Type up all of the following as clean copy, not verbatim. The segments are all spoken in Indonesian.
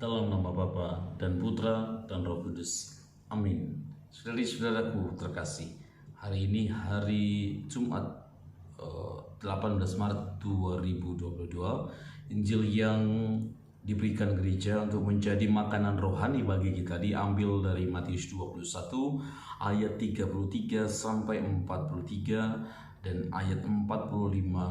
Dalam nama Bapa dan Putra dan Roh Kudus. Amin. Saudari-saudaraku terkasih, hari ini hari Jumat 18 Maret 2022. Injil yang diberikan gereja untuk menjadi makanan rohani bagi kita diambil dari Matius 21 ayat 33 sampai 43 dan ayat 45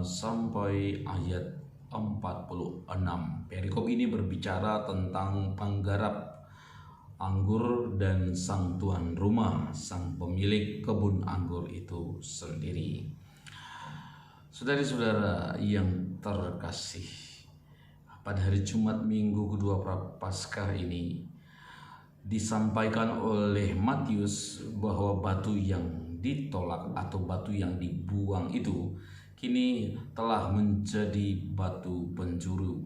sampai ayat 46. Perikop ini berbicara tentang penggarap anggur dan sang tuan rumah, sang pemilik kebun anggur itu sendiri. Saudari-saudara yang terkasih, pada hari Jumat minggu kedua Prapaskah ini disampaikan oleh Matius bahwa batu yang ditolak atau batu yang dibuang itu kini telah menjadi batu penjuru.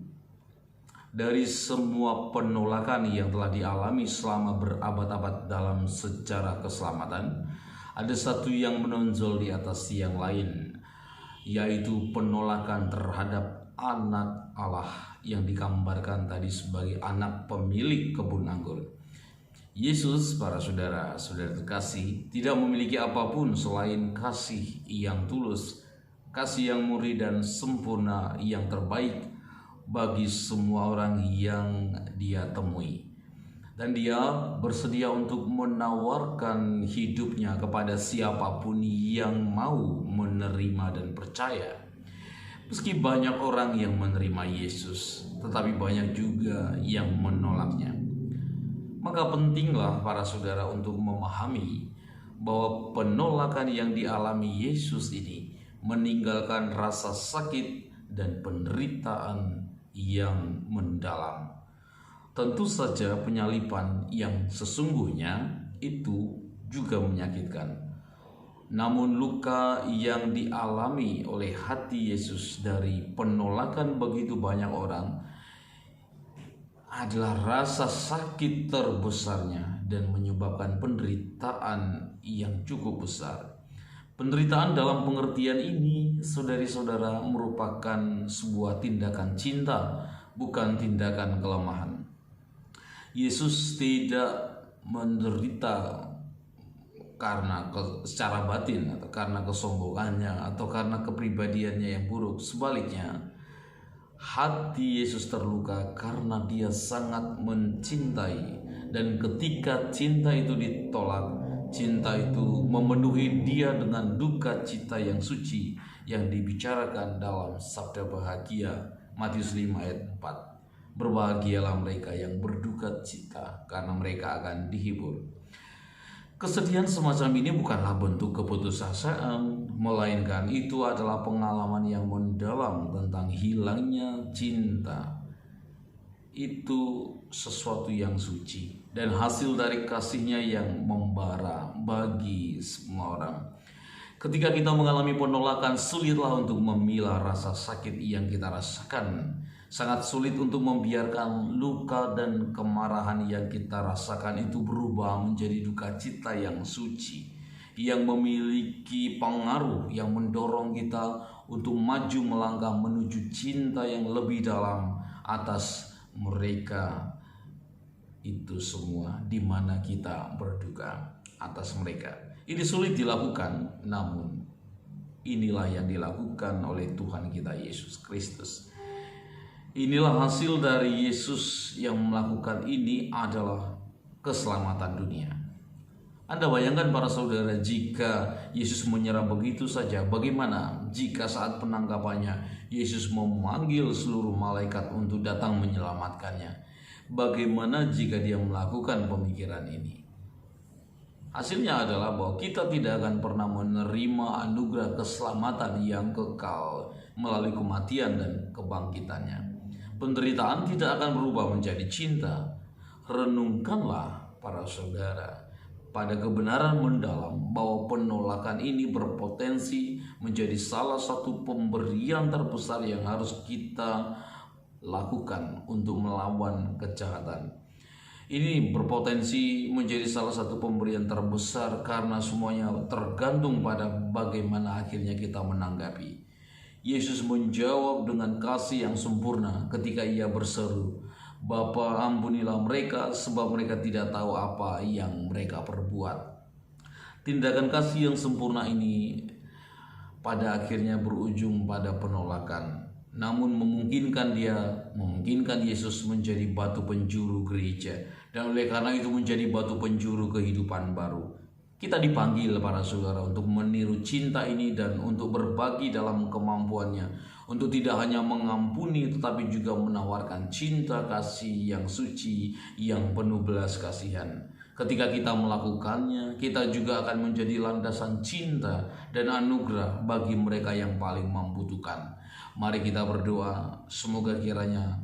Dari semua penolakan yang telah dialami selama berabad-abad dalam sejarah keselamatan, ada satu yang menonjol di atas yang lain, yaitu penolakan terhadap anak Allah yang digambarkan tadi sebagai anak pemilik kebun anggur. Yesus, para saudara-saudara terkasih, tidak memiliki apapun selain kasih yang tulus, kasih yang murni dan sempurna yang terbaik bagi semua orang yang dia temui. Dan dia bersedia untuk menawarkan hidupnya kepada siapapun yang mau menerima dan percaya. Meski banyak orang yang menerima Yesus, tetapi banyak juga yang menolaknya. Maka pentinglah para saudara untuk memahami bahwa penolakan yang dialami Yesus ini meninggalkan rasa sakit dan penderitaan yang mendalam. Tentu saja penyaliban yang sesungguhnya itu juga menyakitkan. Namun luka yang dialami oleh hati Yesus dari penolakan begitu banyak orang adalah rasa sakit terbesarnya dan menyebabkan penderitaan yang cukup besar. Penderitaan dalam pengertian ini, saudari-saudara, merupakan sebuah tindakan cinta, bukan tindakan kelemahan. Yesus tidak menderita karena secara batin atau karena kesombongannya atau karena kepribadiannya yang buruk. Sebaliknya, hati Yesus terluka karena dia sangat mencintai, dan ketika cinta itu ditolak, cinta itu memenuhi dia dengan duka cita yang suci yang dibicarakan dalam sabda bahagia Matius 5 ayat 4. Berbahagialah mereka yang berduka cita karena mereka akan dihibur. Kesedihan semacam ini bukanlah bentuk keputusasaan, melainkan itu adalah pengalaman yang mendalam tentang hilangnya cinta. Itu sesuatu yang suci dan hasil dari kasihnya yang membara bagi semua orang. Ketika kita mengalami penolakan, sulitlah untuk memilah rasa sakit yang kita rasakan. Sangat sulit untuk membiarkan luka dan kemarahan yang kita rasakan itu berubah menjadi duka cita yang suci, yang memiliki pengaruh yang mendorong kita untuk maju melangkah menuju cinta yang lebih dalam atas mereka itu semua, di mana kita berduka atas mereka. Ini sulit dilakukan, namun inilah yang dilakukan oleh Tuhan kita Yesus Kristus. Inilah hasil dari Yesus yang melakukan ini adalah keselamatan dunia. Anda bayangkan para saudara, jika Yesus menyerah begitu saja, bagaimana jika saat penangkapannya Yesus memanggil seluruh malaikat untuk datang menyelamatkannya? Bagaimana jika dia melakukan pemikiran ini? Hasilnya adalah bahwa kita tidak akan pernah menerima anugerah keselamatan yang kekal melalui kematian dan kebangkitannya. Penderitaan tidak akan berubah menjadi cinta. Renungkanlah para saudara pada kebenaran mendalam bahwa penolakan ini berpotensi menjadi salah satu pemberian terbesar yang harus kita lakukan untuk melawan kejahatan. Ini berpotensi menjadi salah satu pemberian terbesar karena semuanya tergantung pada bagaimana akhirnya kita menanggapi. Yesus menjawab dengan kasih yang sempurna ketika ia berseru, Bapa, ampunilah mereka sebab mereka tidak tahu apa yang mereka perbuat. Tindakan kasih yang sempurna ini pada akhirnya berujung pada penolakan, namun memungkinkan Yesus menjadi batu penjuru gereja, dan oleh karena itu menjadi batu penjuru kehidupan baru. Kita dipanggil para saudara untuk meniru cinta ini dan untuk berbagi dalam kemampuannya, untuk tidak hanya mengampuni tetapi juga menawarkan cinta kasih yang suci, yang penuh belas kasihan. Ketika kita melakukannya, kita juga akan menjadi landasan cinta dan anugerah bagi mereka yang paling membutuhkan. Mari kita berdoa, semoga kiranya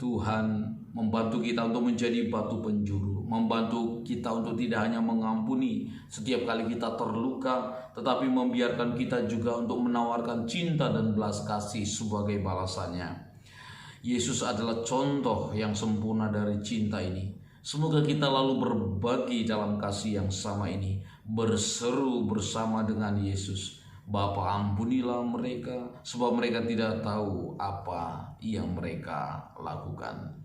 Tuhan membantu kita untuk menjadi batu penjuru, membantu kita untuk tidak hanya mengampuni setiap kali kita terluka, tetapi membiarkan kita juga untuk menawarkan cinta dan belas kasih sebagai balasannya. Yesus adalah contoh yang sempurna dari cinta ini. Semoga kita lalu berbagi dalam kasih yang sama ini, berseru bersama dengan Yesus, Bapa, ampunilah mereka sebab mereka tidak tahu apa yang mereka lakukan.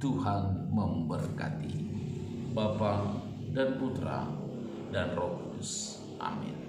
Tuhan memberkati. Bapa dan Putra dan Roh Kudus. Amin.